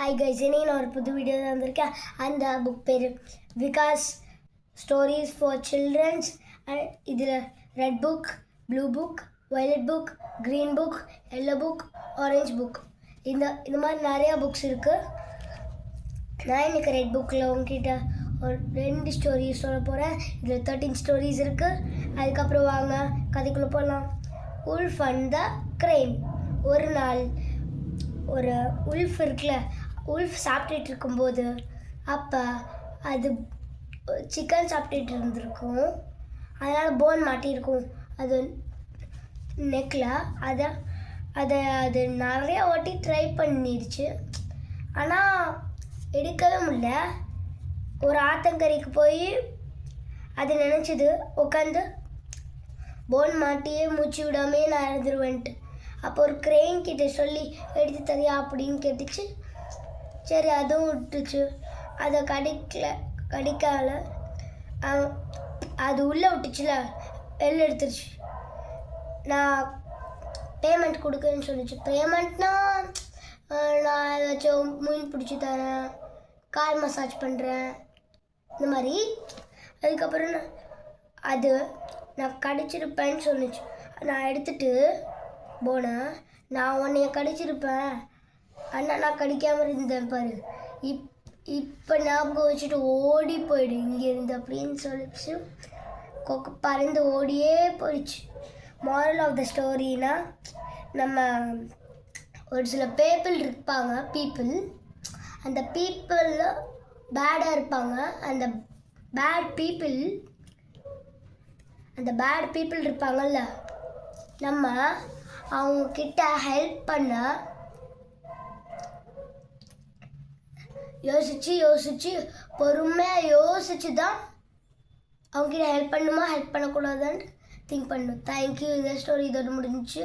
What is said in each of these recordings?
Hi guys, இன்னைக்கு நான் ஒரு புது வீடியோ தான் வந்திருக்கேன். அந்த புக் பேர் விகாஸ் ஸ்டோரிஸ் ஃபார் சில்ட்ரன்ஸ். இதில் red book, blue book, violet book, green book, yellow book, orange book, இந்த மாதிரி நிறையா புக்ஸ் இருக்குது. நான் இன்றைக்கி ரெட் புக்கில் உங்ககிட்ட ஒரு 2 ஸ்டோரிஸ் சொல்ல போகிறேன். இதில் 13 ஸ்டோரிஸ் இருக்குது. அதுக்கப்புறம் வாங்க கதைக்குள்ளே போகலாம். Wolf and the crane. ஒரு நாள் ஒரு உல்ஃப் இருக்குல்ல, உல்ஃப் சாப்பிட்டுட்டு இருக்கும்போது அப்போ அது சிக்கன் சாப்பிட்டுட்டு இருந்திருக்கும். அதனால் போன் மாட்டியிருக்கும் அது நெக்கில். அது நிறைய வாட்டி ட்ரை பண்ணிடுச்சு, ஆனால் எடுக்கவே முடியல. ஒரு ஆத்தங்கரைக்கு போய் அது நினச்சிது உட்காந்து போன் மாட்டியே மூச்சு விடாமே நான் இறந்துருவேன்ட்டு. அப்போ ஒரு கிரெயின் கிட்ட சொல்லி எடுத்து தரியா அப்படின்னு கேட்டுச்சு. சரி, அதுவும் விட்டுச்சு. அதை கடிக்கால அது உள்ளே விட்டுச்சுல, வெளில எடுத்துருச்சு. நான் பேமெண்ட் கொடுக்குறேன்னு சொல்லிச்சு. பேமெண்ட்னா நான் ஏதாச்சும் மீன் பிடிச்சி தரேன், கால் மசாஜ் பண்ணுறேன், இந்த மாதிரி. அதுக்கப்புறம் நான் கடிச்சிருப்பேன்னு சொன்னிச்சு. நான் எடுத்துகிட்டு போனேன். நான் உன்னைய கடிச்சிருப்பேன், அண்ணா நான் கடிக்காமல் இருந்தேன் பாரு, இப்போ ஞாபகம் வச்சுட்டு ஓடி போயிடு இங்கேருந்து அப்படின்னு சொல்லிச்சு. பறந்து ஓடியே போயிடுச்சு. மாரல் ஆஃப் த ஸ்டோரினா, நம்ம ஒரு சில பீப்புள் அந்த பீப்புளில் பேடாக இருப்பாங்க. அந்த பேட் பீப்புள் இருப்பாங்கல்ல, நம்ம அவங்கக்கிட்ட ஹெல்ப் பண்ண யோசிச்சு பொறுமையாக யோசிச்சு தான் அவங்ககிட்ட ஹெல்ப் பண்ணுமா ஹெல்ப் பண்ணக்கூடாதான்னு திங்க் பண்ணணும். தேங்க்யூ. இந்த ஸ்டோரி இதோடு முடிஞ்சிச்சு.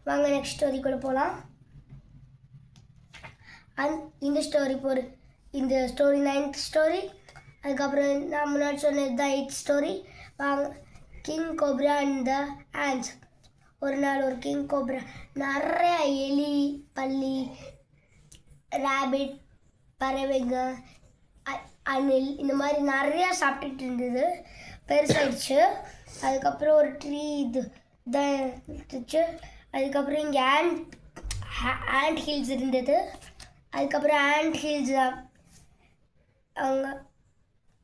வாங்க நெக்ஸ்ட் ஸ்டோரிக்குள்ளே போகலாம். இந்த ஸ்டோரி 9th ஸ்டோரி. அதுக்கப்புறம் நான் முன்னாடி சொன்னது தான் 8th ஸ்டோரி. வாங்க. King cobra and the ants. ஒரு நாள் ஒரு கிங் கோப்ரா நிறைய எலி, பல்லி, ரேபிட், பறவைங்க, அணில், இந்த மாதிரி நிறையா சாப்பிட்டுட்டு இருந்தது. பெருசாகிடுச்சு. அதுக்கப்புறம் ஒரு ட்ரீ தான் இருந்துச்சு. அதுக்கப்புறம் இங்கே ஆண்ட் ஹில்ஸ் இருந்தது. அதுக்கப்புறம் ஆண்ட் ஹில்ஸ் அவங்க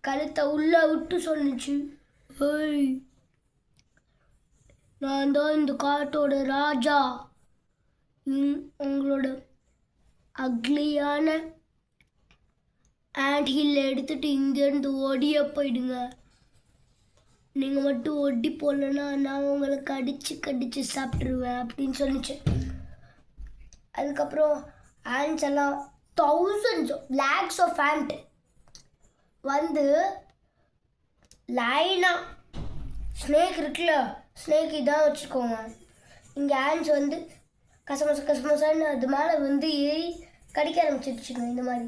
கழுத்தை உள்ளே விட்டு சொன்னிச்சு, ஏய், நான் தான் இந்த காட்டோட ராஜா. உங்களோட அக்லியான ஆண்ட் ஹில்லை எடுத்துகிட்டு இங்கேருந்து ஓடிய போயிடுங்க. நீங்கள் மட்டும் ஒட்டி போடலன்னா நான் உங்களை கடிச்சு சாப்பிட்ருவேன் அப்படின்னு சொன்னிச்சு. அதுக்கப்புறம் ஆண்ட்ஸ் எல்லாம் லேக்ஸ் ஆஃப் ஆண்ட் வந்து லைனாக, ஸ்னேக் இருக்குல்ல, ஸ்னேக் இதான் வச்சுக்கோங்க. இங்கே ஆண்ட்ஸ் வந்து கசமசான்னு அது மேலே வந்து ஏறி கடிக்க ஆரம்பிச்சிருச்சுங்க. இந்த மாதிரி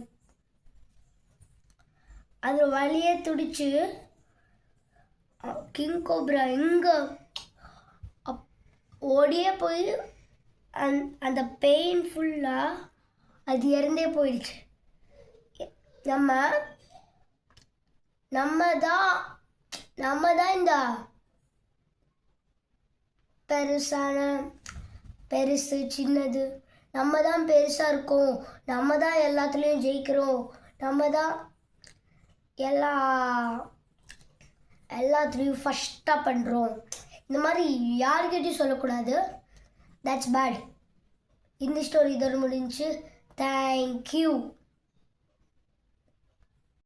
அது வழியே துடிச்சு கிங் கோப்ரா எங்கே ஓடியே போய் அந்த பெயின் ஃபுல்லாக அது இறந்தே போயிடுச்சு. நம்ம தான் இந்த பெருசு சின்னது, நம்ம தான் பெருசாக இருக்கோம், நம்ம தான் எல்லாத்துலேயும் ஜெயிக்கிறோம், நம்ம தான் எல்லாத்துலேயும் ஃபஸ்ட்டாக பண்ணுறோம், இந்த மாதிரி யாருக்கிட்டையும் சொல்லக்கூடாது. That's bad. இந்த ஸ்டோரி இதோடு முடிஞ்சு. தேங்க்யூ.